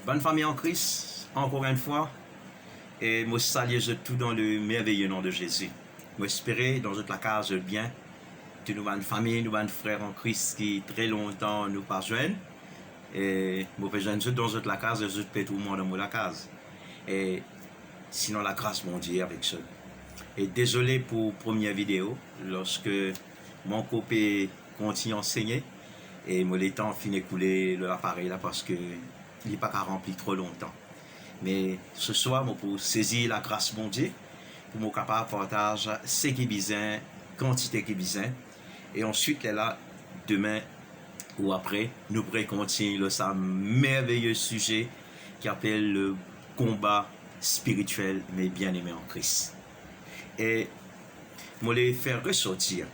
Bonne famille en Christ, encore une fois, et moi salue tout dans le merveilleux nom de Jésus. Moi espérer dans toute la case bien, de nous bonne famille, nous bonnes frères en Christ qui très longtemps nous pas joindre. Et moi besoin de dans toute la case, je peux tout le monde dans la case. Et sinon la grâce mon Dieu avec ça. Et désolé pour première vidéo, lorsque mon copain continue à enseigner, et moi les temps fin écoulé l'appareil là parce que il n'est pas qu'à remplir trop longtemps. Mais ce soir, moi pour saisir la grâce mon Dieu, pour mon capable partage ce qui est besoin, quantité qui est besoin, et ensuite là demain ou après, nous pourrons continuer le merveilleux sujet qui appelle le combat spirituel mais bien aimé en Christ. Et moi les faire ressortir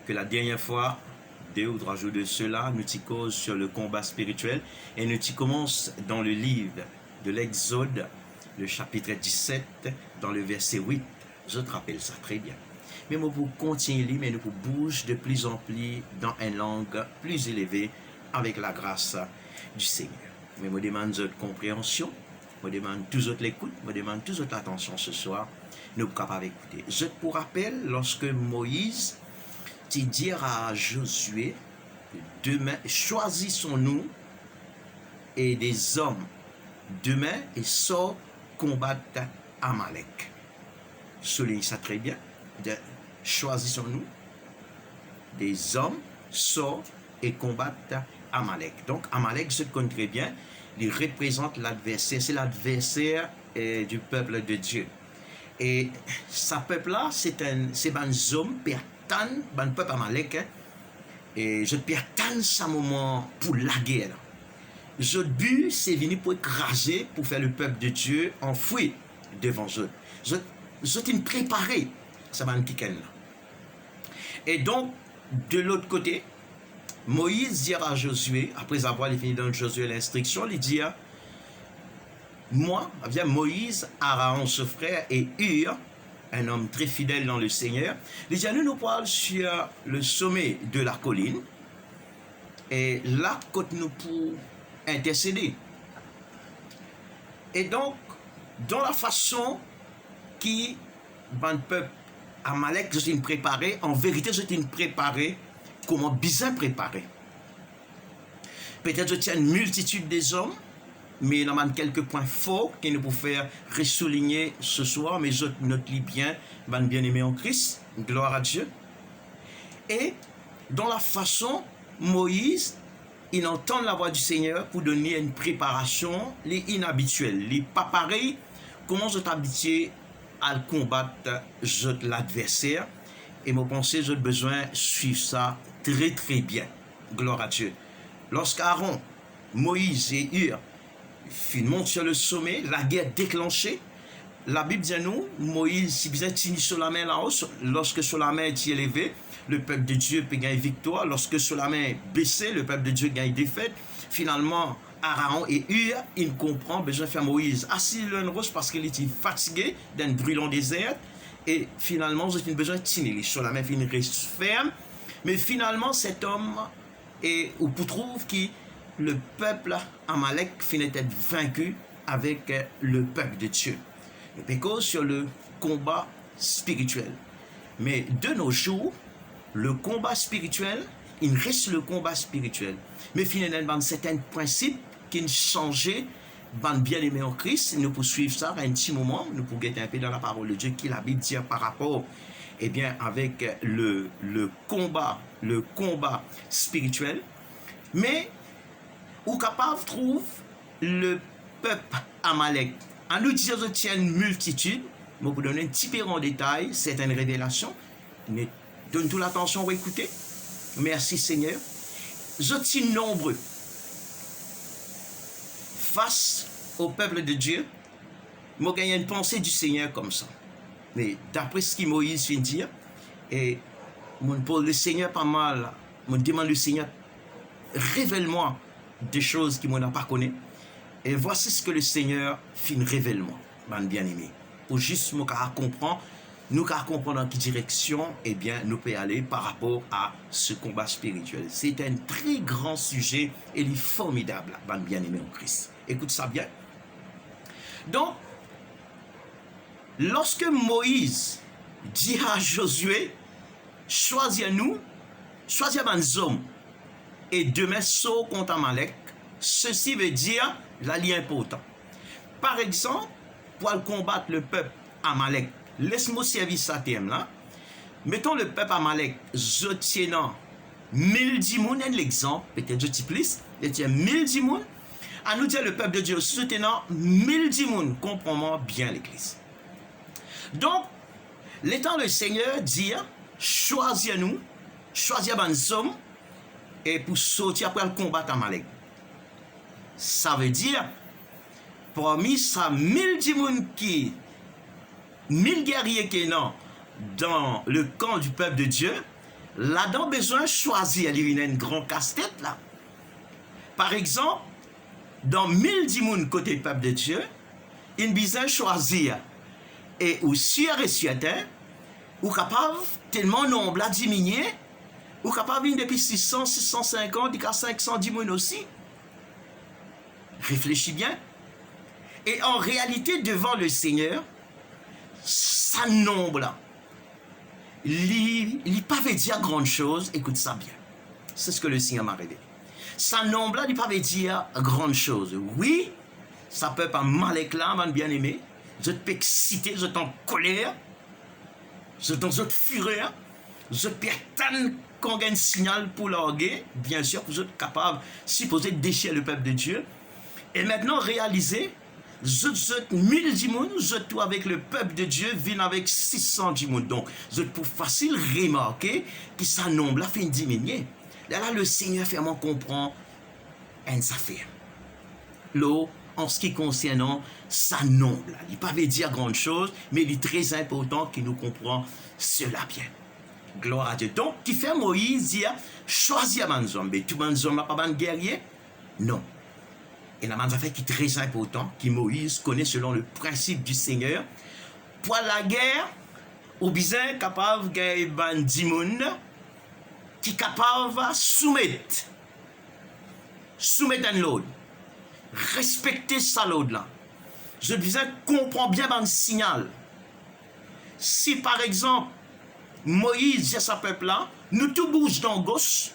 que la dernière fois, 2 ou 3 jours de cela, nous t'y cause sur le combat spirituel et nous t'y commence dans le livre de l'Exode, le chapitre 17, dans le verset 8. Je te rappelle ça très bien. Mais moi pour continuer, mais nous pour bouger de plus en plus dans une langue plus élevée avec la grâce du Seigneur. Mais je demande votre compréhension, je demande toujours l'écoute, je demande toujours l'attention ce soir. Nous sommes capables d'écouter. Je te rappelle, lorsque Moïse dit à Josué, demain, choisissons-nous et des hommes demain et sort combattre Amalek. Souligne ça très bien. Choisissons-nous des hommes sort et combattre Amalek. Donc Amalek, je connais très bien, il représente l'adversaire, c'est l'adversaire du peuple de Dieu. Et ce peuple-là, c'est un homme pertan, un peuple Amalek, et je pertan ce moment pour la guerre. Le but, c'est venir pour écraser, pour faire le peuple de Dieu enfoui devant eux. Je t'ai préparé, ça va nous Et donc, de l'autre côté, Moïse dira à Josué, après avoir fini dans Josué l'instruction, il dit, moi, bien Moïse, Aaron, ce frère, et Hur, un homme très fidèle dans le Seigneur, il dit, nous parlons sur le sommet de la colline, et là, quand nous pour intercéder. Et donc, dans la façon qui, le peuple Amalek, je t'ai préparé, en vérité, je t'ai préparé, comment bien préparé. Peut-être je tiens une multitude des hommes, mais il y a quelques points forts qui nous peuvent faire ressouligner ce soir, mais je note bien, bien-aimé en Christ, gloire à Dieu. Et dans la façon, Moïse, il entend la voix du Seigneur pour donner une préparation les inhabituelle, les pas pareil, comment je t'habitué à combattre l'adversaire. Et mon pensée, j'ai besoin de suivre ça très très bien. Gloire à Dieu. Lorsqu'Aaron, Moïse et Hur montent sur le sommet, la guerre déclenchée, la Bible dit à nous, Moïse, si bien tenu sur la main là-haut, lorsque sur la main est élevé, le peuple de Dieu peut gagner victoire. Lorsque sur la main est baissée, le peuple de Dieu gagne défaite. Finalement, Aaron et Hur, il comprend, besoin de faire Moïse assis l'un rose parce qu'il était fatigué d'un brûlant désert. Et finalement, j'ai besoin de tenir sur la main, il reste ferme. Mais finalement, cet homme, ou pour trouve que le peuple Amalek finit d'être vaincu avec le peuple de Dieu. Le péco sur le combat spirituel. Mais de nos jours, le combat spirituel, il reste le combat spirituel. Mais finalement, certains principes qui ont changé, bien aimé en Christ, nous poursuivons ça à un petit moment, nous pouvons guetter un peu dans la parole de Dieu qui la Bible dit par rapport, eh bien, avec le combat spirituel. Mais, ou capable trouve le peuple Amalek. En nous disant que c'est une multitude, je vais vous donner un petit peu en détail, c'est une révélation. Mais donne toute l'attention à écouter. Merci Seigneur. Je suis nombreux. Face au peuple de Dieu, je gagne une pensée du Seigneur comme ça. Mais d'après ce que Moïse vient de dire, et pour le Seigneur pas mal, je demande au Seigneur, révèle-moi des choses que je n'ai pas connues. Et voici ce que le Seigneur fin révèle-moi, bien aimé. Pour juste me comprendre nous qu'à comprendre en quelle direction, eh bien, nous pouvons aller par rapport à ce combat spirituel. C'est un très grand sujet et il est formidable, bien-aimé en Christ. Écoute ça bien. Donc, lorsque Moïse dit à Josué, choisis-nous, choisis un homme, et demain saut contre Amalek, ceci veut dire la ligne important. Par exemple, pour combattre le peuple Amalek, laisse-moi servir ça thème là. Mettons le peuple Amalek, je tiens 1000 dimoun, l'exemple, peut-être je dis plus, je tiens 1000 dimoun, à nous dire le peuple de Dieu, je tiens 1000 dimoun, comprends-moi bien l'église. Donc, l'étant le Seigneur dit, choisis-nous, choisis un homme, et pour sortir après le combat Amalek. Ça veut dire, parmi ça, 1000 dimoun qui 1000 guerriers qui sont dans le camp du peuple de Dieu, là-dedans, besoin de choisir. Il y a une grande casse-tête là. Par exemple, dans 1000 dimoun côté peuple de Dieu, il besoin de choisir. Et aussi, ou capable, tellement nombre à diminuer, ou capable depuis 600, 650, 500 dimoun aussi. Réfléchis bien. Et en réalité, devant le Seigneur, ça nombre là, il pas veut dire grande chose, écoute ça bien. C'est ce que le Seigneur m'a révélé. Ça nombre là, il pas veut dire grande chose. Oui, ça peut pas mal éclat, mon bien-aimé. Je te peux exciter, je t'en colère, je t'en fureur, je peux t'en qu'on gagne un signal pour larguer, bien sûr, pour être capable, supposé déchirer le peuple de Dieu. Et maintenant, réaliser, je 1000 dimoun, je tout avec le peuple de Dieu, vient avec 600 dimoun. Donc, je pour facile remarquer que ça nombre là fait diminuer. Là, le Seigneur fait moi comprendre une affaire. Là, en ce qui concerne ça nombre là, il ne veut pas dire grande chose, mais il est très important qu'il nous comprend cela bien. Gloire à Dieu. Donc, qui fait Moïse dire, choisis un homme. Mais tout un homme n'a pas un guerrier? Non. Et la affaire qui est très important, qui Moïse connaît selon le principe du Seigneur. Pour la guerre, ou bien capable de gagner un dimoun qui est capable de soumettre un l'autre. Respecter sa l'autre là. Je disais, comprends bien un signal. Si par exemple, Moïse dit à sa peuple là, nous tout bouge dans gauche,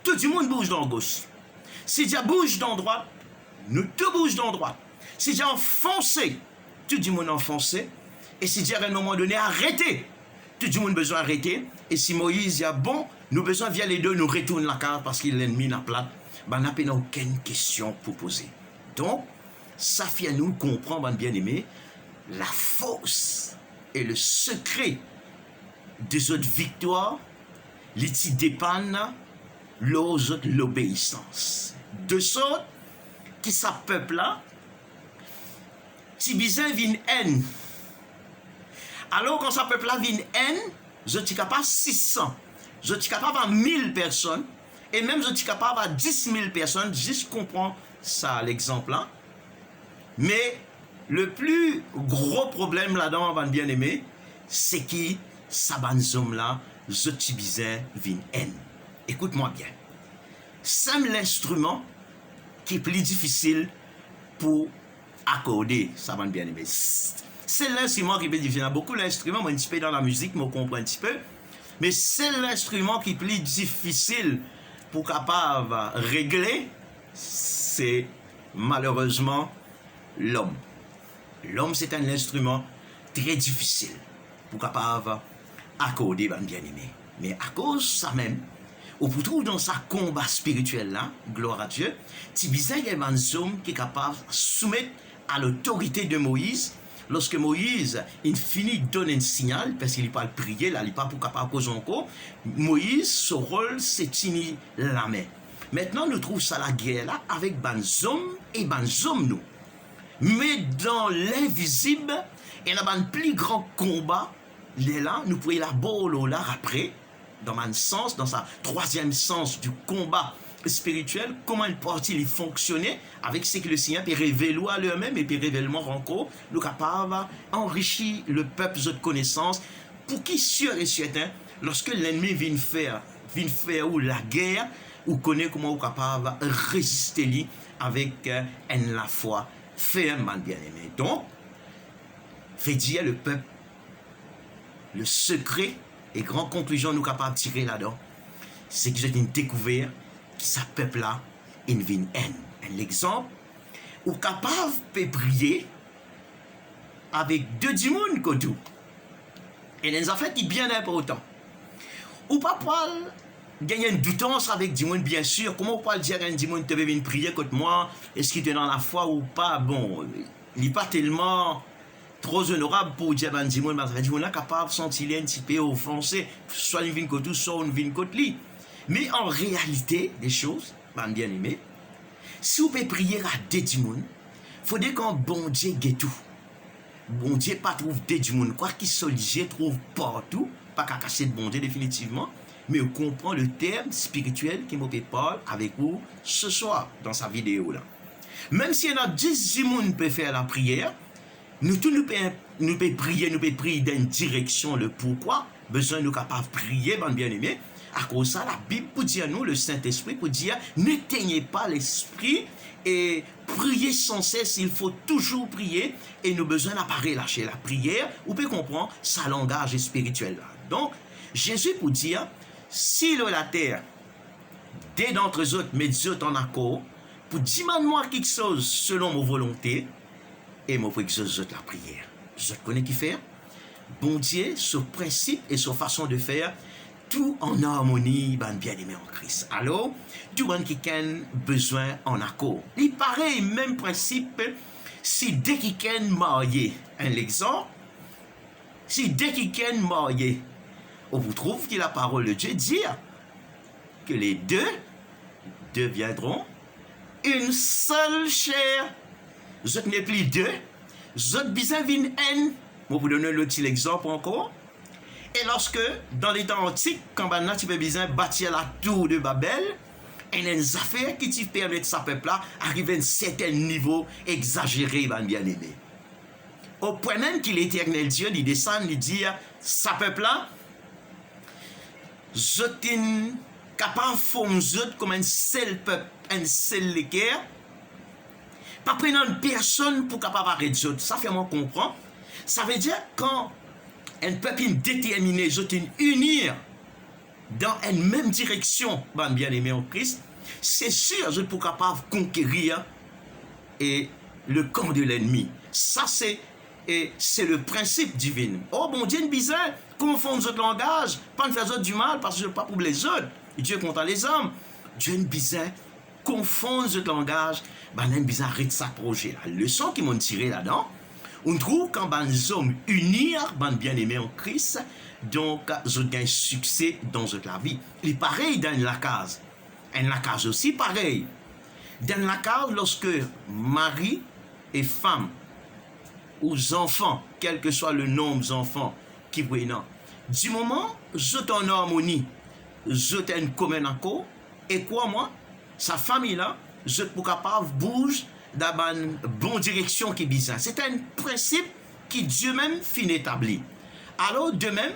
tout le monde bouge dans gauche. Si Dieu bouge dans droite, nous tout bouge dans droite. Si Dieu enfoncé, tout le monde enfoncé. Et si Dieu à un moment donné arrêté, tout le monde besoin arrêter. Et si Moïse dit bon, nous besoin via les deux, nous retourne la carte parce qu'il l'ennemi n'a plat. Ben, n'a pas aucune question pour poser. Donc, ça fait nous comprendre, bien-aimé, la force et le secret de cette victoire, les dépendent de l'obéissance. De sorte que ce peuple-là, si bizarre vient haine. Alors, quand ce peuple-là vient haine, je suis capable de 600, je suis capable de 1000 personnes, et même je suis capable de 10 000 personnes, juste comprendre ça, l'exemple-là. Mais le plus gros problème là-dedans, mon bien-aimé, c'est que ça là, je suis bizarre vient haine. Écoute-moi bien. C'est l'instrument qui est plus difficile pour accorder, ça va bien aimé. C'est l'instrument qui est plus difficile. Il y a beaucoup d'instruments, moi un petit peu dans la musique, moi comprends un petit peu. Mais c'est l'instrument qui est plus difficile pour capable régler, c'est malheureusement l'homme. L'homme, c'est un instrument très difficile pour capable accorder, bien aimé. Mais à cause de ça même, ou pour trouver dans sa combat spirituel là, gloire à Dieu, Tibisa y a un homme qui est capable de soumettre à l'autorité de Moïse. Lorsque Moïse, il finit de donner un signal, parce qu'il n'est pas prier, là, il n'est pas pour capable de causer encore, Moïse, son rôle, c'est tenir la main. Maintenant, nous trouvons ça la guerre là, avec ban hommes et ban hommes nous. Mais dans l'invisible, il y a un plus grand combat, là, nous pouvons la bolo là après, dans un sens, dans sa troisième sens du combat spirituel, comment une partie il fonctionnait avec ce que le Seigneur peut révéler à lui-même et puis révélement encore, nous capables d'enrichir le peuple de connaissances pour qui sûr et certain, lorsque l'ennemi vient faire ou la guerre, ou connaît comment vous capable de résister lui avec la foi ferme, bien aimé. Donc, fait dire le peuple, le secret et grande conclusion nous capables de tirer là-dedans, c'est que j'ai une découverte qui ce peuple-là, une vie haine. Un exemple, ou capable de prier avec deux démons comme tout. Et les affaires qui bien important. Ou pas gagner une doutance avec démon, bien sûr. Comment on peut dire à un démon te veut prier contre moi? Est-ce qu'il est dans la foi ou pas? Bon, il n'est pas tellement trop honorable pour dire à un démon, mais un démon est capable de sentir un petit peu offensé, soit une vie contre tout, soit une vie contre lui. Mais en réalité, des choses, bien aimé, si vous pouvez prier à des démons, il faudrait qu'un bon Dieu guette tout. Bon Dieu pas trouve des démons, quoi qu'il soit, Dieu trouve partout, pas qu'à casser de bon Dieu définitivement, mais on comprend le terme spirituel qui m'a parle avec vous ce soir dans sa vidéo là. Même si il y a 10 démons qui peuvent faire la prière, nous pouvons prier dans une direction, le pourquoi, besoin nous capables de prier, bien aimé. À cause de ça, la Bible pour dire nous, le Saint-Esprit pour dire, n'éteignez pas l'esprit et priez sans cesse, il faut toujours prier et nous besoin d'apparaître lâcher la prière, vous pouvez comprendre sa langage spirituel là. Donc, Jésus pour dire, si la terre, des d'entre eux autres, met autres en accord, pour dire moi quelque chose selon ma volonté, et moi pour exaucer la prière. Je connais qui faire. Bon Dieu, ce principe et sa façon de faire, tout en harmonie, bien aimé en Christ. Alors, tout le monde qui a besoin en accord. Il pareil, même principe, si dès qu'il est marié, un exemple, si dès qu'il est marié, on vous trouve que la parole de Dieu dit que les deux deviendront une seule chair. Je n'ai plus deux, je besoin d'une haine. Je vais vous donner le petit exemple encore. Et lorsque, dans les temps antiques, quand tu peux besoin bâtir la tour de Babel, et les affaires qui te permettent sa peuple-là arriver à un certain niveau exagéré, bien aimé. Au point même qu'il est éternel Dieu, il descend, il dit, sa peuple-là, je suis capable de faire comme un seul peuple, un seul équerre, pas prendre personne pour capable arrêter les autres. Ça fait moi comprendre. Ça veut dire quand un peuple déterminé, je unir dans une même direction, bien aimé en Christ, c'est sûr, je suis capable de conquérir et le camp de l'ennemi. Ça, c'est le principe divin. Oh, bon Dieu, bizarre, confondre notre langage, pas de faire autres du mal, parce que je ne pas pour les autres. Dieu contre les hommes. Dieu est bizarre, confondre notre langage, ben bizarre, arrête sa projet. La leçon qu'ils m'ont tiré là-dedans, on trouve quand les hommes unis, bien aimés en Christ, donc ils gagnent succès dans la vie. Il est pareil dans la case. En la case aussi pareil. Dans la case, lorsque mari et femme, ou enfants, quel que soit le nombre d'enfants qui prennent, du moment où ils sont en harmonie, ils sont en commun accord, et quoi moi, sa famille là, ils sont capable de bouger dans une bonne direction qui est bizarre. C'est un principe qui Dieu même finit établi. Alors, de même,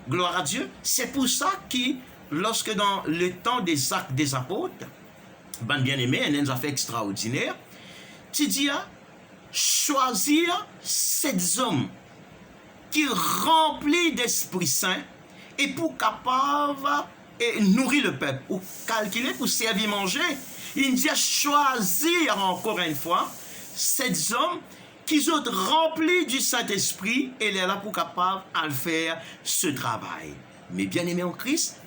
gloire à Dieu, c'est pour ça que lorsque dans le temps des actes des apôtres, bien aimé, un affaire extraordinaire, tu dis, choisir ces hommes qui remplis d'Esprit Saint et pour capable et nourrir le peuple, ou calculer pour servir manger. Il dit choisir encore une fois ces hommes qui sont remplis du Saint-Esprit et il est là pour capable de faire ce travail. Mais bien aimé en Christ,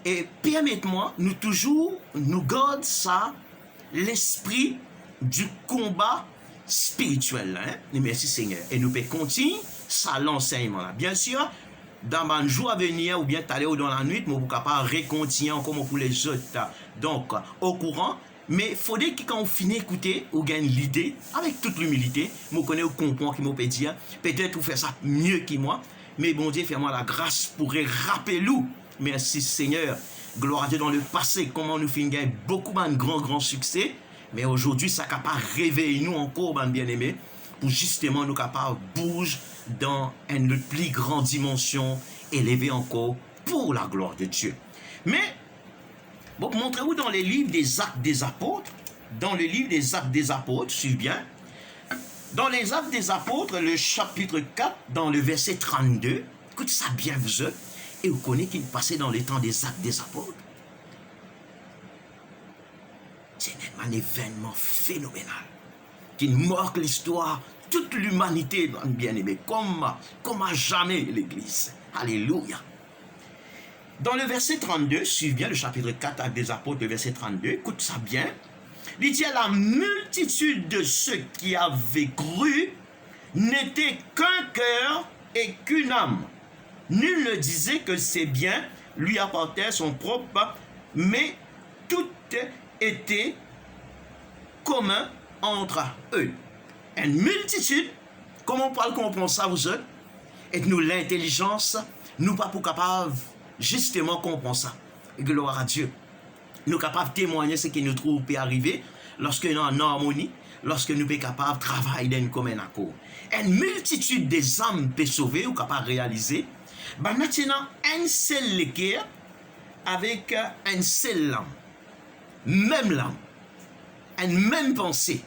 et permettez-moi, nous garde ça, l'esprit du combat spirituel. Hein? Merci Seigneur. Et nous pouvons continuer ça l'enseignement là. Bien sûr, dans un jour à venir ou bien t'aller dans la nuit, mais vous pouvez pas recontinuer comme pour les autres. Donc, au courant, mais il faudrait que quand on finit d'écouter, on gagne l'idée, avec toute l'humilité, vous connaissez, vous comprenez qui m'ont dire, peut-être vous faites ça mieux que moi, mais bon Dieu, fais-moi la grâce pour rappeler nous. Merci Seigneur, gloire à Dieu, dans le passé, comment nous finissons beaucoup de grands succès, mais aujourd'hui, ça capable de réveiller nous encore, bien-aimés, pour justement nous capables de bouger dans une plus grande dimension, élevée encore, pour la gloire de Dieu. Mais, bon, montrez-vous dans les livres des Actes des Apôtres, dans le livre des Actes des Apôtres, suivez bien, dans les Actes des Apôtres, le chapitre 4, dans le verset 32, écoutez ça bien vous autres, et vous connaissez qu'il passait dans les temps des Actes des Apôtres. C'est un événement phénoménal qui marque l'histoire, toute l'humanité, bien-aimé, comme à jamais l'Église. Alléluia. Dans le verset 32, suivez bien le chapitre 4 Actes des Apôtres, le verset 32, écoute ça bien. Il dit, la multitude de ceux qui avaient cru n'était qu'un cœur et qu'une âme. Nul ne disait que ses biens lui apportaient son propre, mais tout était commun entre eux. Une multitude, comment on parle comprendre ça vous autres? Et nous l'intelligence, nous pas pour capable justement comprendre ça. Gloire à Dieu. Nous sommes capables de témoigner ce qui nous trouve peut arriver lorsque nous sommes en harmonie, lorsque nous sommes capables de travailler dans une commune accord. Une multitude des âmes peut sauver ou capables de réaliser. Ben maintenant, un seul équerre avec un seul âme. Même l'âme. Une même pensée.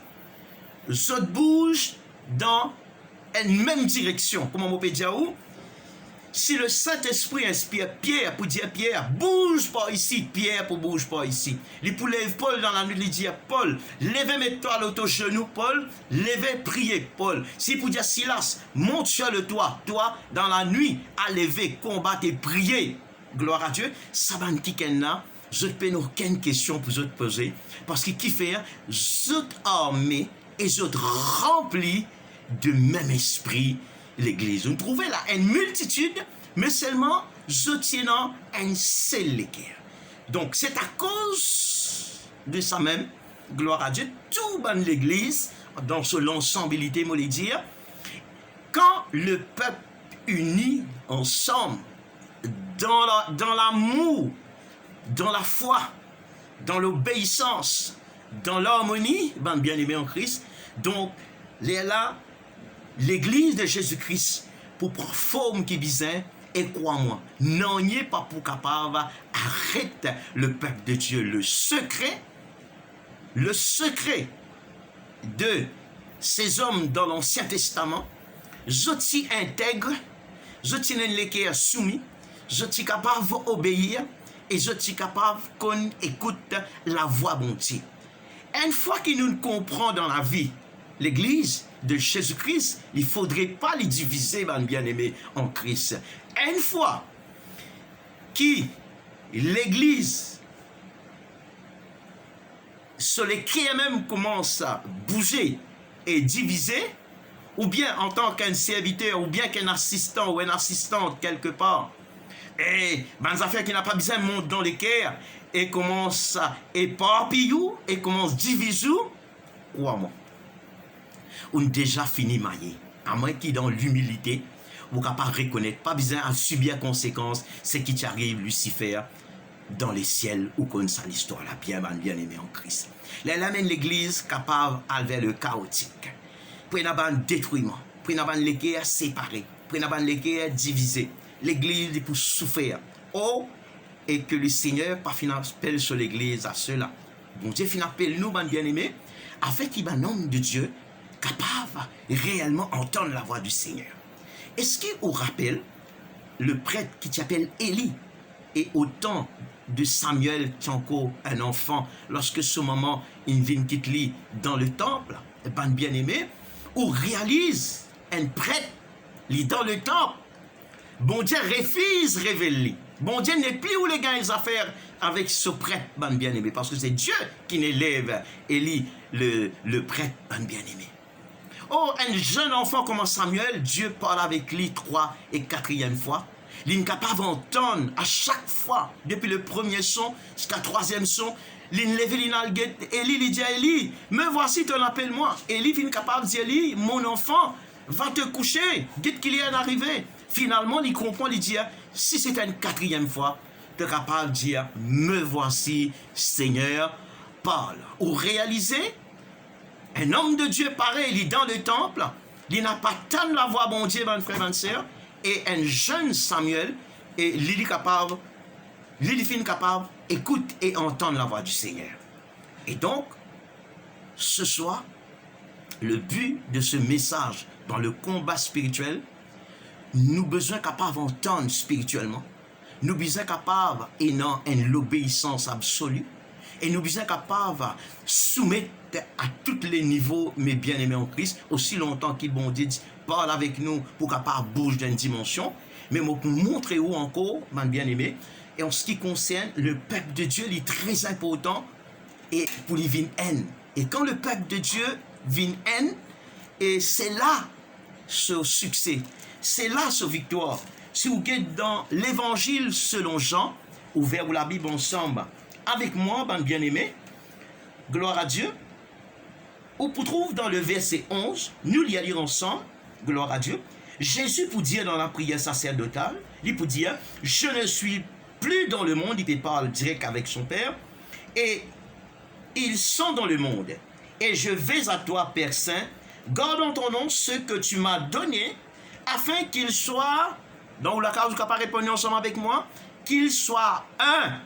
Je bouge dans une même direction. Comment on peut dire où? Si le Saint-Esprit inspire Pierre pour dire Pierre, bouge pas ici, Pierre pour bouge pas ici. Il pour lever Paul dans la nuit, il dit Paul, levez mets-toi à l'autre genou, Paul, levez, priez, Paul. Si pour dire Silas, monte sur le toit, toi, dans la nuit, à lever, combattre et prier. Gloire à Dieu. Ça va là, je ne peux aucune question pour vous poser. Parce que qui fait, vous armés et vous remplis de même esprit. L'Église. Vous trouvez là une multitude, mais seulement je tiens un seul équerre. Donc c'est à cause de ça même, gloire à Dieu, tout dans l'Église, dans son ensemblité, moi le dire, quand le peuple uni ensemble, dans l'amour, dans la foi, dans l'obéissance, dans l'harmonie, ben bien aimé en Christ, donc là, l'Église de Jésus-Christ, pour prendre forme qui disait, et crois-moi, n'en est pas pour capable arrête le peuple de Dieu. Le secret de ces hommes dans l'Ancien Testament, je t'y intègre, je t'y l'équerre soumis, je t'y capable d'obéir, et je t'y capable qu'on écoute la voix bon Dieu. Une fois qu'il nous comprend dans la vie, l'Église de Jésus-Christ, il ne faudrait pas les diviser, mon bien-aimé, en Christ. Une fois que l'Église, sur lesquels même commence à bouger et diviser, ou bien en tant qu'un serviteur, ou bien qu'un assistant ou une assistante quelque part, et ben, affaires qui n'a pas besoin de monter dans les cœurs, et commence à éparpiller, et commence à diviser, crois-moi. On a déjà fini maillé. À moins qu'il dans l'humilité, vous ne pouvez pas reconnaître, pas besoin de subir les conséquences, ce qui t'arrive, Lucifer, dans les ciels, ou comme ça l'histoire, la bien aimé en Christ. Là, elle amène l'Église capable vers le chaotique. Pour une bande détruisement, pour une bande l'équerre séparée, pour une bande l'équerre divisée. L'Église est pour souffrir. Oh, et que le Seigneur, pas fin appelle sur l'Église à cela. Bon Dieu, fin appelle nous, bien aimé, afin qu'il y ait un homme de Dieu capable de réellement entendre la voix du Seigneur. Est-ce qu'il vous rappelle le prêtre qui s'appelle Élie et au temps de Samuel, qui est encore un enfant, lorsque ce moment il vient quitter dans le temple, bien aimé, ou réalise un prêtre dans le temple, bon Dieu refuse révéler. Bon Dieu n'est plus où les gars les affaires avec ce prêtre bien aimé, parce que c'est Dieu qui n'élève Élie, le prêtre bien aimé. Oh, un jeune enfant comme Samuel, Dieu parle avec lui 3 et 4e fois. Il est capable d'entendre à chaque fois, depuis le premier son jusqu'à 3e son, il lève l'inalguette. Élie, il dit à Élie, me voici, ton appelle-moi. Élie est capable de dire, Élie, mon enfant, va te coucher, dites qu'il y est arrivé. Finalement, il comprend, il dit, si c'est une 4e fois, tu es capable de dire, me voici, Seigneur, parle. Ou réaliser, un homme de Dieu pareil, il est dans le temple, il n'a pas tant la voix, bon Dieu, mon frère, mon soeur, et un jeune Samuel, et il est capable, écoute et entendre la voix du Seigneur. Et donc, ce soir, le but de ce message dans le combat spirituel, nous besoin capables d'entendre spirituellement, nous besoin capables ayant l'obéissance absolue, et nous besoin capables de soumettre à tous les niveaux, mes bien-aimés en Christ, aussi longtemps qu'il bon Dieu parle avec nous pour capable bouger d'une dimension, mais pour montrer où encore, mes bien-aimés, et en ce qui concerne le peuple de Dieu, il est très important, et pour lui vient haine. Et quand le peuple de Dieu vient haine, et c'est là ce succès, c'est là ce victoire. Si vous êtes dans l'évangile selon Jean, ouvert la Bible ensemble avec moi, bien-aimés, gloire à Dieu, ou pour trouver dans le verset 11, nous l'y lire ensemble, gloire à Dieu, Jésus pour dire dans la prière sacerdotale, il pour dire, je ne suis plus dans le monde, il parle direct avec son Père, et ils sont dans le monde, et je vais à toi, Père Saint, garde en ton nom ce que tu m'as donné, afin qu'ils soient, donc la cause qui n'a pas répondu ensemble avec moi, qu'ils soient un,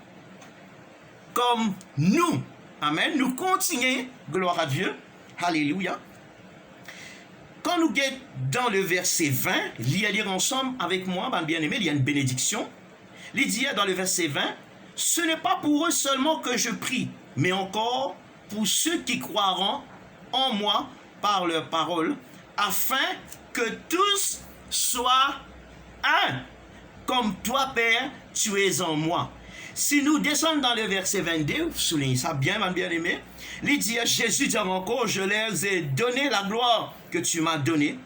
comme nous. Amen. Nous continuons, gloire à Dieu. Alléluia. Quand nous sommes dans le verset 20, lire ensemble avec moi, bien-aimé, il y a une bénédiction. Il dit dans le verset 20, ce n'est pas pour eux seulement que je prie, mais encore pour ceux qui croiront en moi par leur parole, afin que tous soient un, comme toi, Père, tu es en moi. Si nous descendons dans le verset 22, soulignez ça bien, mon bien-aimé, il dit, Jésus dit encore, je leur ai donné la gloire que tu m'as donnée,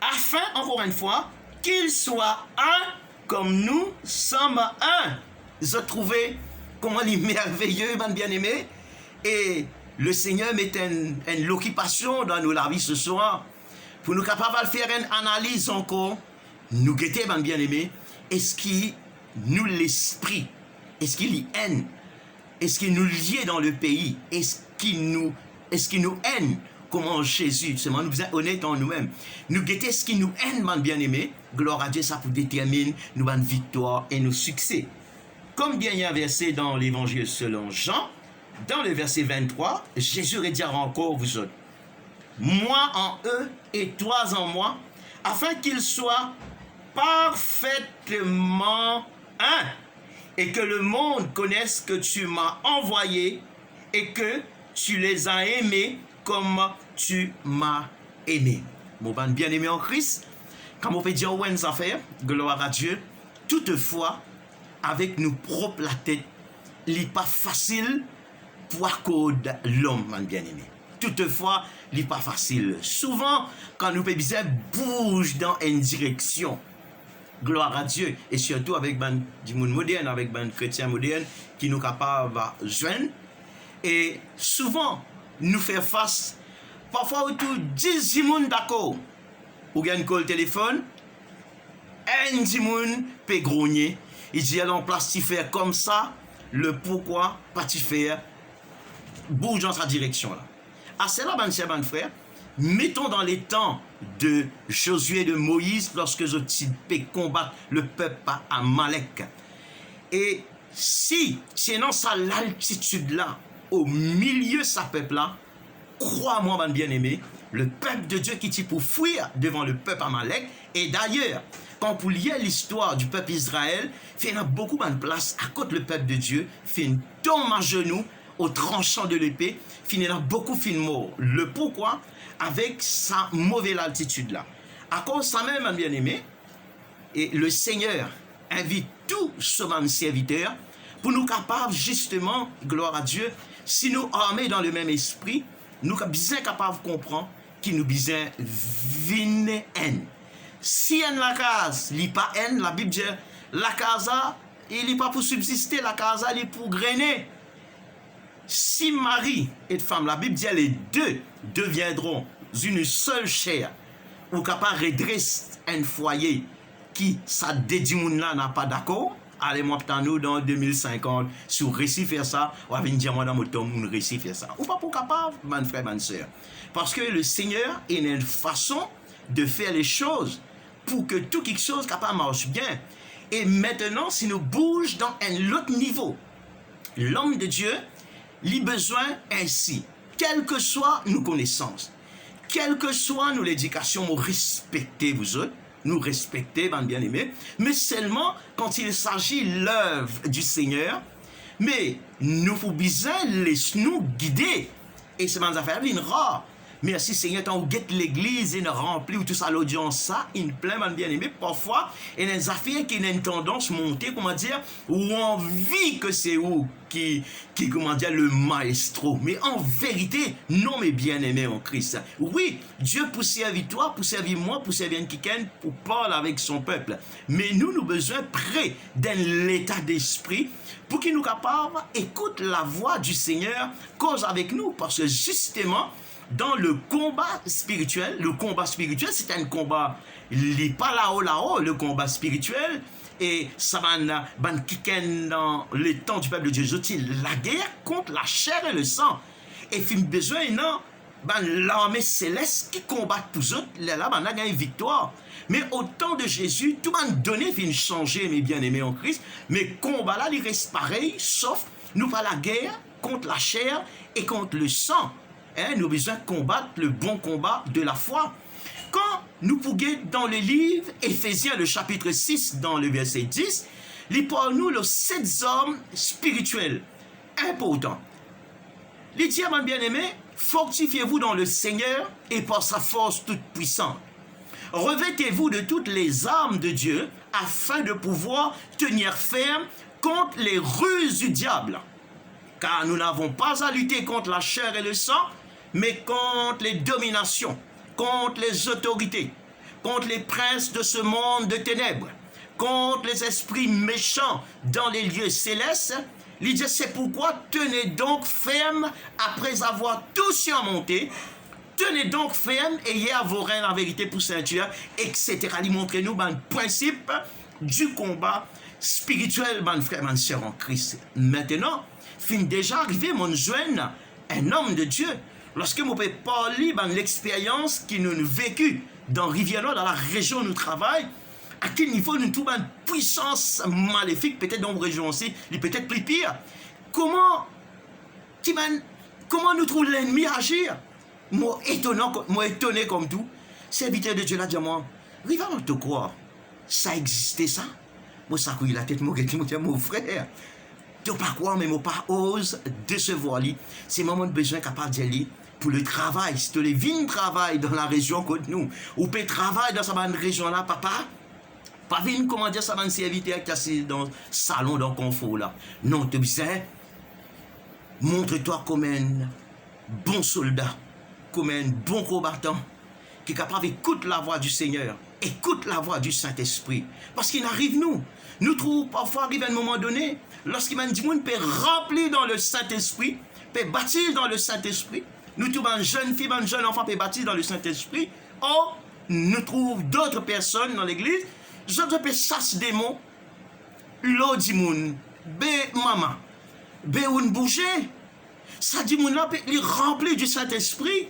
afin, encore une fois, qu'ils soient un, comme nous sommes un. Vous avez trouvé comment il est merveilleux, mon bien-aimé, et le Seigneur met une occupation dans nos vies ce soir, pour nous capables de faire une analyse encore, nous guetter, mon bien-aimé, est-ce qu'il nous l'esprit, est-ce qu'il y haine, est-ce qu'il nous lie dans le pays, est-ce qu'il nous haine, comment Jésus, c'est nous faisons honnête en nous-mêmes, nous guetter ce qui nous haine, mon bien-aimé, gloire à Dieu, ça pour déterminer nos victoires et nos succès. Comme bien il y a un verset dans l'évangile selon Jean, dans le verset 23, Jésus redira encore vous autres, moi en eux et toi en moi, afin qu'ils soient parfaitement un, et que le monde connaisse que tu m'as envoyé et que tu les as aimés comme tu m'as aimé. Mon bien-aimé en Christ, comme on peut dire, ouais, ça fait, gloire à Dieu, toutefois, avec nous propres la tête, il n'est pas facile pour accorder l'homme, mon bien-aimé. Toutefois, il n'est pas facile. Souvent, quand nous pouvons bouge dans une direction, gloire à Dieu, et surtout avec du monde moderne, avec des chrétiens modernes qui nous capables de joindre, et souvent, nous faire face, parfois autour de 10 personnes d'accord, ou bien un téléphone, un 10 personnes peut grogner, il dit, en place, tu fais comme ça, le pourquoi, pas tu faire, bouge dans sa direction là. À cela, mes frères, mettons dans les temps de Josué et de Moïse, lorsque ils ont combattre le peuple à Amalek. Et si c'est dans sa l'altitude là, au milieu de sa peuple là, crois-moi, mon bien-aimé, le peuple de Dieu qui dit pour fuir devant le peuple Amalek, et d'ailleurs, quand vous lisez l'histoire du peuple Israël, il y a beaucoup de place à côté le peuple de Dieu, fait une tombe à genoux au tranchant de l'épée, il y a beaucoup de morts. Le pourquoi? Avec sa mauvaise altitude là. À cause de ça même, mon bien-aimé, et le Seigneur invite tous ses serviteurs pour nous capables justement, gloire à Dieu, si nous armés dans le même esprit, nous sommes bien capables de comprendre qu'il nous besoin de haine. Si en la case, il n'y a pas haine, la Bible dit, la casa, il n'est pas pour subsister, la casa, il est pour grainer. Si mari et femme, la Bible dit, les deux deviendront une seule chair, ou capable de redresser un foyer qui, ça dédit moun là, n'a pas d'accord, allez moi nous dans 2050 sur réussi faire ça, ou venir dire moi dans mon temps on réussi faire ça. Ou pas pour capable, mon frère, ma soeur. Parce que le Seigneur il a une façon de faire les choses pour que tout quelque chose capable marche bien. Et maintenant, si nous bougeons dans un autre niveau, l'homme de Dieu, il a besoin ainsi, quelles que soient nos connaissances, quelle que soit nos éducations, nous respectez vous autres, nous respectez, mon bien-aimé, mais seulement quand il s'agit de l'œuvre du Seigneur, mais nous faut besoin nous guider. Et c'est mon affaire, une rare. Merci Seigneur, quand vous guettez l'église, il remplit ou tout ça, l'audience, ça, il plaît, mon bien-aimé. Parfois, il y a des affaires qui ont une tendance montée, comment dire, où on vit que c'est où qui, comment dire, le maestro. Mais en vérité, non, mes bien-aimés en Christ. Oui, Dieu pour servir toi, pour servir moi, pour servir quelqu'un, pour parler avec son peuple. Mais nous avons besoin près d'un état d'esprit pour qu'il nous capable écoute la voix du Seigneur, cause avec nous, parce que justement, dans le combat spirituel, c'est un combat, il n'est pas là-haut, le combat spirituel, et ça va dans le temps du peuple de Dieu, la guerre contre la chair et le sang. Et il y a besoin, non, l'armée céleste qui combat tous autres, là, on a gagné victoire. Mais au temps de Jésus, tout le monde donné vient changer, mes bien-aimés en Christ, mais le combat là, il reste pareil, sauf nous pas la guerre contre la chair et contre le sang. Nous avons besoin de combattre le bon combat de la foi. Quand nous pouvons dans le livre Éphésiens, le chapitre 6, dans le verset 10, il parle nous les 7 hommes spirituels importants. Il dit, mon bien-aimé, fortifiez-vous dans le Seigneur et par sa force toute puissante. Revêtez-vous de toutes les armes de Dieu afin de pouvoir tenir ferme contre les ruses du diable. Car nous n'avons pas à lutter contre la chair et le sang, mais contre les dominations, contre les autorités, contre les princes de ce monde de ténèbres, contre les esprits méchants dans les lieux célestes. Il dit, c'est pourquoi tenez donc ferme après avoir tout surmonté. Tenez donc ferme, ayez à vos reins la vérité pour ceinture, etc. Il montre nous le principe du combat spirituel, mon frère, mon soeur en Christ. Maintenant, fin déjà arrivé, mon jeune, un homme de Dieu. Lorsque je peux parler de l'expérience qui nous a vécue dans Rivière-Nord, dans la région où nous travaillons, à quel niveau nous trouvons une puissance maléfique, peut-être dans une région aussi, il peut-être plus pire. Comment nous trouvons l'ennemi agir? Moi étonné comme tout, serviteur de Dieu là, dit moi, rive à te croire, ça existait ça? Moi, ça couille la tête, mon frère. Tu pas croire, mais moi pas ose décevoir lui. C'est moment de besoin capable d'y aller pour le travail. Si tu les vignes travail dans la région contre nous, ou peut travailler dans cette région là, papa, pas venir comment dire ça va serviteur qui dans le salon dans le confort là. Non, tu sais, montre-toi comme un bon soldat, comme un bon combattant qui est capable d'écouter la voix du Seigneur, écoute la voix du Saint-Esprit. Parce qu'il arrive nous trouvons parfois arrive à un moment donné, lorsqu'il m'a dit, on peut remplir dans le Saint-Esprit, peut bâtir dans le Saint-Esprit. Nous trouvons une jeune fille, un jeune enfant peut bâtir dans le Saint-Esprit. Or, nous trouvons d'autres personnes dans l'église, d'autres peut chasser des mots, l'eau dit moun, be maman, be ou bouger. Ça dit moun là, il rempli du Saint-Esprit,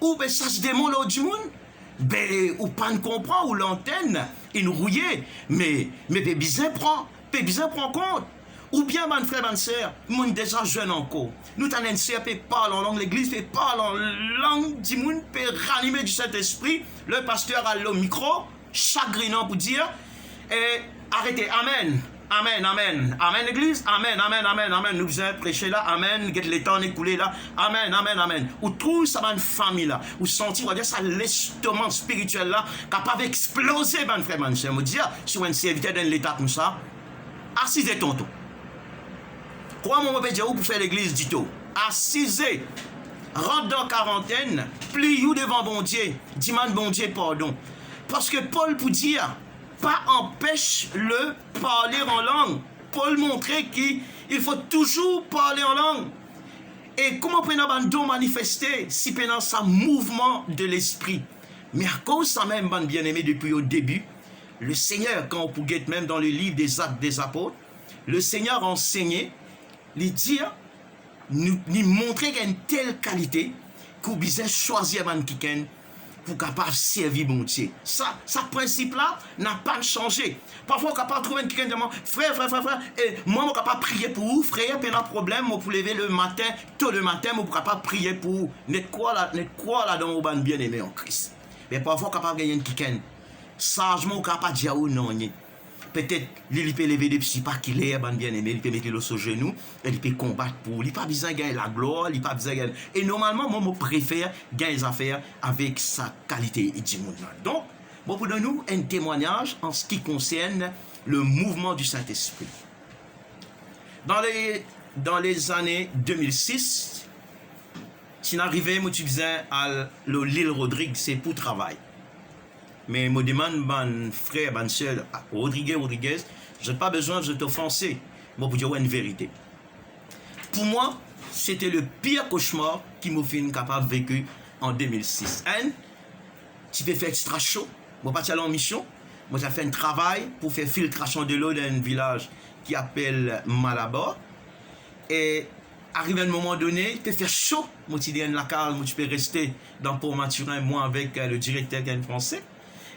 ou be chasse des mots l'eau dit moun. Ben, ou pas ne comprend, ou l'antenne, il rouillé, mais bizarre prend compte. Ou bien, mon frère, ma soeur, mon déjà jeune encore. Nous t'en une sœur peut parler en langue, l'église peut parler en langue, dit moun peut ranimer du Saint-Esprit, le pasteur a le micro, chagrinant pour dire, arrêtez, amen. Amen, amen, amen, l'église, amen, amen, amen, amen, nous faisons prêcher là, amen, get les temps écoulés là, amen, amen, amen. Ou trouve ça une famille là, ou sentir, on va dire ça l'estomac spirituel là, capable d'exploser, mon frère, mon soeur, me dire, sur un serviteur d'un l'état comme ça, assisez tonton. Crois-moi, on peut dire, où pour faire l'église, dit-on, assisez, rentre dans quarantaine, pliez-vous devant bon Dieu, demande bon Dieu pardon. Parce que Paul pour dire, pas empêche le parler en langue. Paul montrait qu'il faut toujours parler en langue. Et comment peut-on un manifester si pendant ça mouvement de l'esprit? Mais à cause de ça même, bien aimé depuis au début, le Seigneur, quand on peut même dans le livre des Actes des Apôtres, Le Seigneur a enseigné, il dit, nous montrer qu'il y a une telle qualité qu'on besoin choisir un quelqu'un pour capable servir bon Dieu. Ça principe-là n'a pas changé. Parfois, on est capable de trouver quelqu'un qui dit, frère, et moi, je suis capable de prier pour vous, frère, puis un problème, moi, pour lever le matin, tôt le matin, moi, je suis capable de prier pour vous. N'est quoi là dans vos bien aimé en Christ. Mais parfois, on est capable de gagner quelqu'un. Sagement, on est capable de dire non. Peut-être, il peut lever des petits pas qu'il est, bien aimé, il peut mettre le sur genou, il peut combattre pour, il n'a pas besoin de gagner la gloire, il n'a pas besoin de gagner. Et normalement, moi, je préfère gagner les affaires avec sa qualité du monde. Donc, bon, pour nous, un témoignage en ce qui concerne le mouvement du Saint-Esprit. Dans les années 2006, si j'arrivais, moi, tu faisais à l'île Rodrigue, c'est pour travail. Mais je demande, mon frère, ma soeur, Rodriguez, je n'ai pas besoin de t'offenser. Moi, pour dire une vérité. Pour moi, c'était le pire cauchemar qui m'a fait capable de vécu en 2006. Tu peux faire extra chaud. Moi, pas aller en mission. Moi, j'ai fait un travail pour faire filtration de l'eau dans un village qui appelle Malabar. Et arrivé à un moment donné, il peut faire chaud. Moi, tu dis la cale, moi, tu peux rester dans Port-Mathurin, moi, avec le directeur qui est français.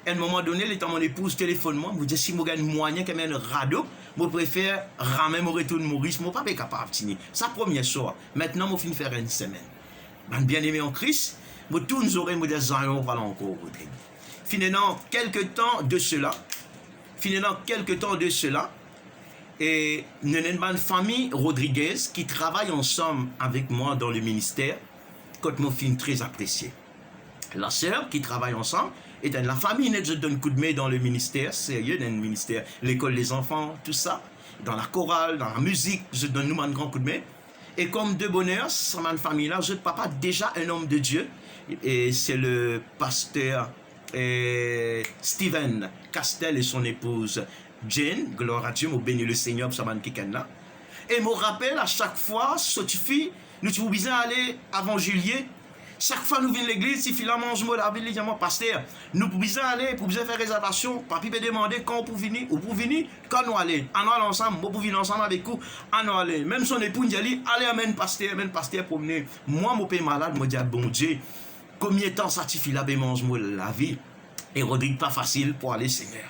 Et à un moment donné, l'étant mon épouse téléphone moi, me dit si je gagne moyen qu'elle mène un radeau, je préfère ramener mon retour de Maurice, je ne suis pas capable de tenir. C'est la première soir. Maintenant, je finis de faire une semaine. Bien aimé en Christ, je tourne les oreilles, je dis on va encore. Finalement, quelques temps de cela, et nous avons une famille Rodriguez qui travaille ensemble avec moi dans le ministère, quand mon film très apprécié. La sœur qui travaille ensemble, et dans la famille, je donne un coup de main dans le ministère, sérieux, dans le ministère, l'école des enfants, tout ça, dans la chorale, dans la musique, je donne nous un grand coup de main. Et comme de bonheur, dans ma famille-là, je papa déjà un homme de Dieu, et c'est le pasteur Steven Castel et son épouse Jane, gloire à Dieu, je bénis le Seigneur pour ce qui-là. Et me rappelle à chaque fois, cette fille, nous avons besoin d'aller avant Juillet. Chaque fois nous venons à l'église, si la mange moi la ville, moi pasteur, nous pouvons aller pour faire réservation, papi peut demander quand pour venir ou pour venir quand nous aller. On allons ensemble, moi pour venir ensemble avec vous, on aller. Même son époux dit allez amène pasteur promener. Moi mon père malade, moi dis bon Dieu, combien de temps ça suffit là ben mange moi la vie et Rodrigue pas facile pour aller Seigneur.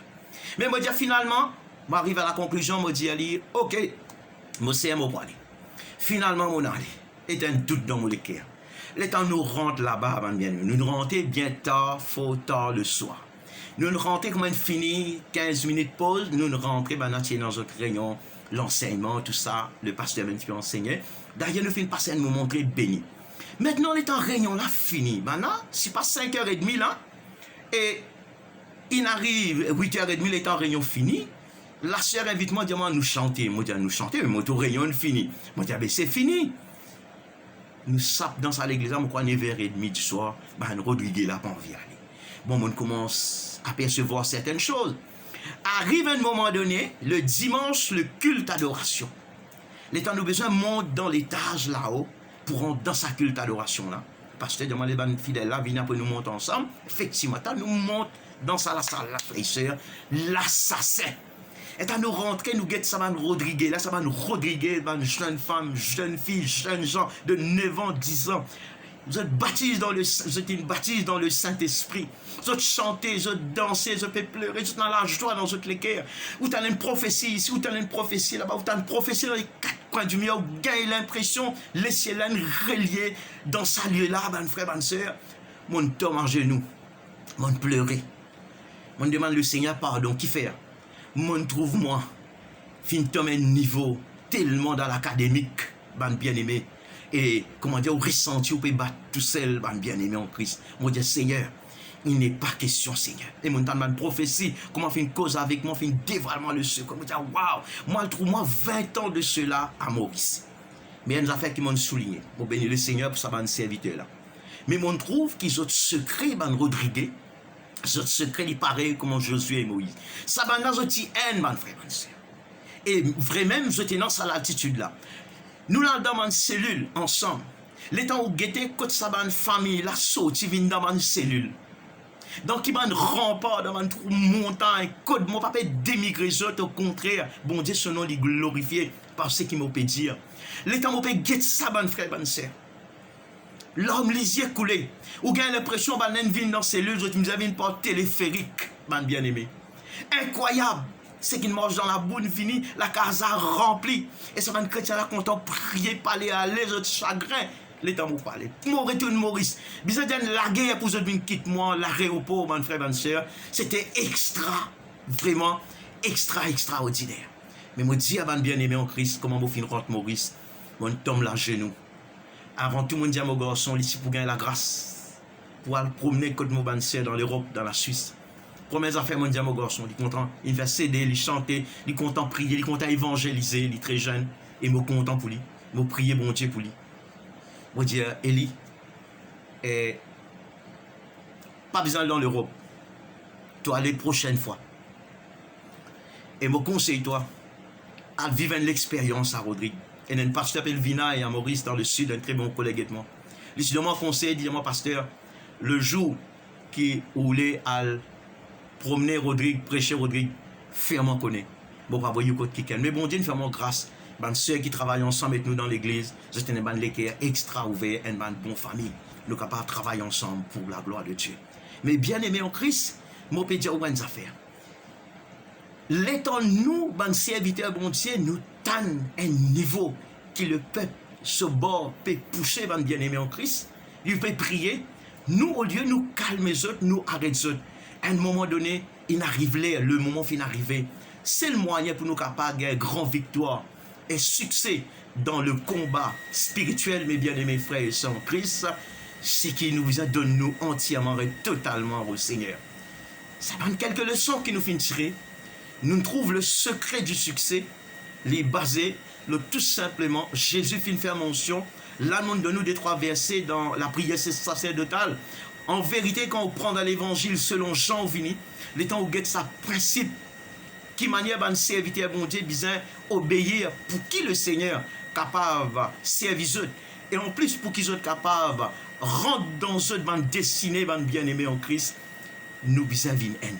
Mais moi dis finalement, moi arrive à la conclusion, moi dis allez OK, moi c'est mon pour aller. Finalement mon aller. Et un doute dans mon cœur. Le temps nous rentre là-bas, nous rentrons bien tard, faux tard le soir. Nous rentrons comme fini, 15 minutes de pause, nous rentrons dans notre réunion, l'enseignement, tout ça, le pasteur même qui enseignait. D'ailleurs, nous finissons passer à nous montrer béni. Maintenant, le temps réunion là fini. Maintenant, c'est pas 5h30 là, et il arrive 8h30, le temps réunion fini. La sœur invite moi, dit nous chanter. Moi, nous chanter, mais mon réunion fini. Moi, dis c'est fini. Nous sapons dans l'église, on croit 9h30 du soir, ben Rodrigue là, pas envie d'aller. Bon, on commence à percevoir certaines choses. Arrive un moment donné, le dimanche, le culte adoration. L'état nous besoin monte dans l'étage là-haut pour rentrer dans sa culte adoration là. Parce que demande les bonnes fidèles là, viennent pour nous monter ensemble. Effectivement, nous monte dans la salle, la fraîcheur, l'assassin. Et à nous rentrer, nous guettons ça, Rodrigue, là, ça va nous Rodrigue, jeune femme, jeune fille, jeune gens de 9 ans, 10 ans. Vous êtes baptisés dans le Saint-Esprit. Vous êtes chantés, vous êtes dansés, vous êtes pleurer, vous êtes dans la joie dans votre cœur. Vous avez une prophétie ici, vous avez une prophétie là-bas, vous avez une prophétie dans les 4 coins du mur, vous gagnez l'impression, laissez l'âne relié dans sa lieu-là, mon frère, ma soeur. Mon tombe en genoux, mon pleurer. Mon demande le Seigneur pardon, qui fait? Mon trouve moi, fin tombe un niveau tellement dans l'académique, bien aimé. Et comment dire, au ressenti, vous pouvez battre tout seul, bien aimé en Christ. Moi, dis Seigneur, il n'est pas question, Seigneur. Et mon temps de prophétie, comment faire une cause avec moi, faire un dévoilement de ce. Comment dire, waouh, moi, je trouve 20 ans de cela à Maurice. Mais il y a des affaires qui m'ont souligné. Pour bénir le Seigneur pour sa serviteur là. Mais on trouve qu'ils ont secret, Rodrigue. Ce secret, il paraît comme Josué et Moïse. Ça va dans une haine, mon frère, mon soeur. Et vraiment, je suis dans cette attitude-là. Nous, là, dans une cellule, ensemble, les temps où guetter, quand ça va une famille, la sortie vient dans une cellule. Donc, il m'a rempart dans une montagne, côte, mon papa démigré, au contraire, bon Dieu, son nom, il glorifié par ce qu'il m'a pu dire. L'état m'a pu guetter ça, mon frère, bonne sœur. L'homme, les yeux coulés. Ou gagne l'impression, bah, n'en vient dans ces lieux, je me avais une porte téléphérique, mon bien-aimé. Incroyable. C'est qu'il marche dans la boue, fini, la casa remplie. Et ce man chrétien là, content, prier, parler à l'aise, de chagrin. L'état m'a parlé. Mon retour de Maurice. Bizarre la guerre pour venir quitter moi, l'aéroport, mon frère, mon soeur. C'était vraiment extraordinaire. Mais moi dis avant bien-aimé en Christ, comment vous finissez rentre Maurice, mon tombe là genou. Avant tout le monde dit à mon garçon, ici pour gagner la grâce, pour aller promener comme mon ban dans l'Europe, dans la Suisse. Premières affaires, mon dit à mon garçon, il est content, il va céder, il chanter, il est content prier, il est content évangéliser, il est très jeune, et moi content pour lui, moi prier bon Dieu pour lui. Moi dis, Eli, pas besoin dans l'Europe, toi aller prochaine fois. Et moi conseille toi, à vivre l'expérience à Rodrigue. Et un pasteur appelle Vina et à Maurice dans le sud, un très bon collègue et moi. Il dit, moi conseille, dit moi pasteur, le jour qui voulait à promener Rodrigue, prêcher Rodrigue, fermement connaît. Bon, pas voyez quoi qui mais bon Dieu, nous faisons grâce. Bonne sœurs qui travaillent ensemble avec nous dans l'église, c'est une bonne équipe extra ouverte, une bonne famille. Nous sommes capables de travailler ensemble pour la gloire de Dieu. Mais bien aimé en Christ, moi peux dire une affaire. L'étant nous, bon serviteurs, bon Dieu, nous tannent un niveau qui le peuple, ce bord, peut pousser, bon bien aimé en Christ. Il peut prier. Nous, au lieu de nous calmer les autres, nous arrêter les autres. À un moment donné, il arrive là, le moment fin arrivé. C'est le moyen pour nous capables de grande victoire et succès dans le combat spirituel, mes bien-aimés frères et sœurs en Christ, ce qui nous a donné nous entièrement et totalement au Seigneur. Ça donne quelques leçons qui nous finissent tirer. Nous trouvons le secret du succès, les basés, tout simplement, Jésus finit faire mention, l'annonce de nous des 3 versets dans la prière sacerdotale. En vérité, quand on prend dans l'évangile selon Jean Vini, les temps où guette sa principe, qui manière de serviteur bon Dieu, besoin obéir pour qui le Seigneur capable de servir. Et en plus, pour qu'ils soient capables de rentrer dans ce destinée, bien-aimé en Christ, nous besoin d'une haine.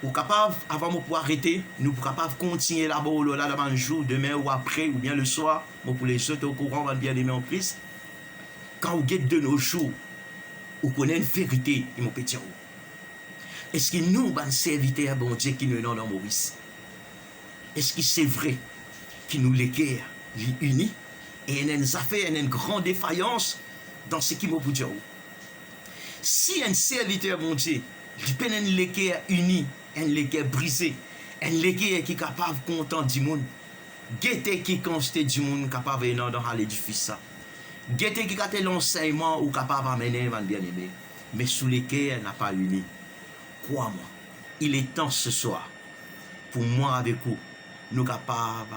Ou capable, avant de pouvoir arrêter, nous sommes capables de continuer là-bas, là, dans un jour, demain ou après, ou bien le soir, pour les autres au courant, bien-aimé en Christ. Quand vous guette de nos jours, vous connaissez une vérité, il m'a pété. Est-ce que nous, ben serviteurs, bon Dieu, qui nous sommes dans Maurice? Est-ce que c'est vrai que nous les guerres, les unis, et il y a une affaire, il y a une grande défaillance dans ce qui m'a dit? Si un serviteur, bon Dieu, il peut être les guerres unis, un les guerres brisés, un les guerres qui est capable de content du monde, guetter qui constate du monde capable de dans l'édifice ça. Guetter qui a l'enseignement ou capable d'amener, bien aimé, mais sous les guerres n'a pas uni. Crois-moi, il est temps ce soir, pour moi avec vous, nous capables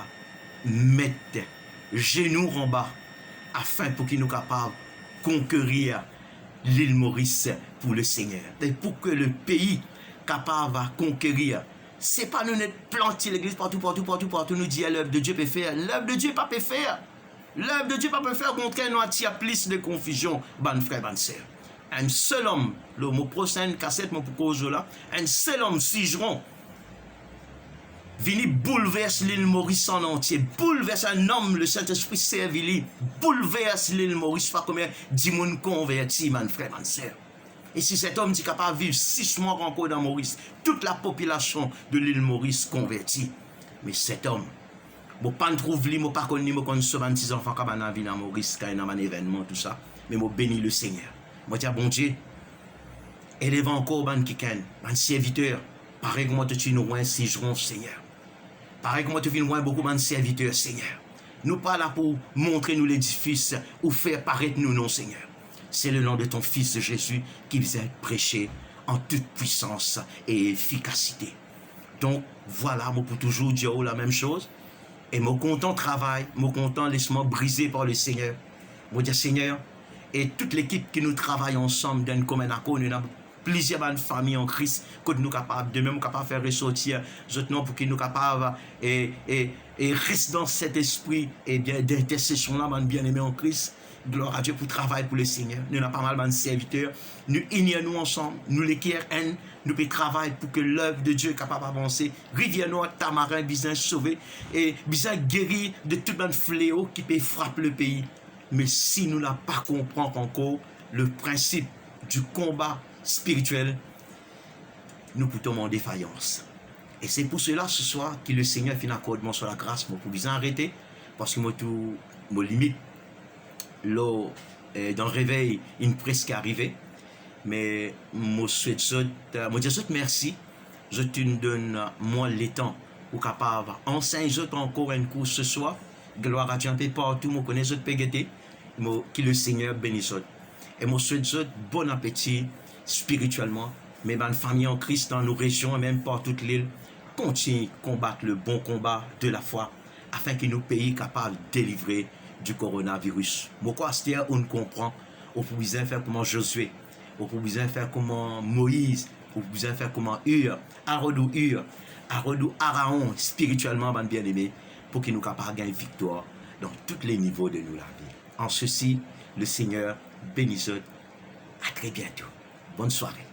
de mettre genoux en bas, afin pour qu'il nous capables de conquérir l'île Maurice pour le Seigneur. Et pour que le pays capable de conquérir, ce n'est pas nous planter l'église partout, nous dire l'œuvre de Dieu peut faire. L'œuvre de Dieu pas peut faire. L'œuvre de Dieu pas peut faire, au contraire, nous attire plus de confusion, bonne frère, bonne sœur. Un seul homme, le mot prochain cassette, mon cause là, un seul homme, Sigeron, vini bouleverse l'île Maurice en entier, bouleverse un homme, le Saint-Esprit servili, bouleverse l'île Maurice, pas combien 10 personnes convertis, mon frère, mon sœur. Et si cet homme est capable de vivre 6 mois encore dans Maurice, toute la population de l'île Maurice convertie. Mais cet homme, je ne trouve pas, je ne connais pas, je ne sais pas, enfants qui ont vie dans Maurice, quand il y a un événement, tout ça, mais je bénis le Seigneur. Je dis, bon Dieu, élève encore ban kiken, ban serviteur, pareil que moi tu nous loin si je Seigneur. Pareil que moi tu viens loin beaucoup ban serviteurs, Seigneur. Nous pas là pour montrer nous l'édifice ou faire paraître nous non, Seigneur. C'est le nom de ton Fils Jésus qui vient prêcher en toute puissance et efficacité. Donc voilà, moi pour toujours dire la même chose. Et mon content travail, mon content laisse-moi briser par le Seigneur. Moi dire Seigneur, et toute l'équipe qui nous travaille ensemble dans comme un accord, nous avons plusieurs familles en Christ que nous sommes capables de même capables de faire ressortir nous pour qu'ils nous capables et reste dans cet esprit et bien d'intercession là bien aimé en Christ Gloire à Dieu pour travail pour le Seigneur. Nous n'avons pas mal de serviteurs. Nous unions-nous ensemble. Nous les qui nous pouvons travailler pour que l'œuvre de Dieu est capable d'avancer. Rivière Noire, Tamarin, business sauvé. Et business guéri de tout le fléau qui peut frapper le pays. Mais si nous n'avons pas compris encore le principe du combat spirituel, nous pouvons en défaillance. Et c'est pour cela ce soir que le Seigneur finit accordement sur la grâce pour vous arrêter. Parce que moi, tout, mon limite, là, dans le réveil, il est presque arrivé. Mais moi, je dis merci. Je te donne moi le temps pour capable enseigner encore un cours ce soir. Gloire à Dieu un peu partout. Moi, connais autres pégueté. Que le Seigneur bénisse. Et moi, je souhaite bon appétit spirituellement. Mais ma famille en Christ dans nos régions et même par toute l'île continue à combattre le bon combat de la foi afin que nos pays soient capables de délivrer du coronavirus. Pourquoi on comprend, on peut bien faire comment Josué, on peut bien faire comment Moïse, on peut bien faire comment Arodou, Araon, spirituellement, bien aimé, pour qu'ils nous capables de gagner victoire dans tous les niveaux de nos la vie. En ceci, le Seigneur bénisse. À très bientôt. Bonne soirée.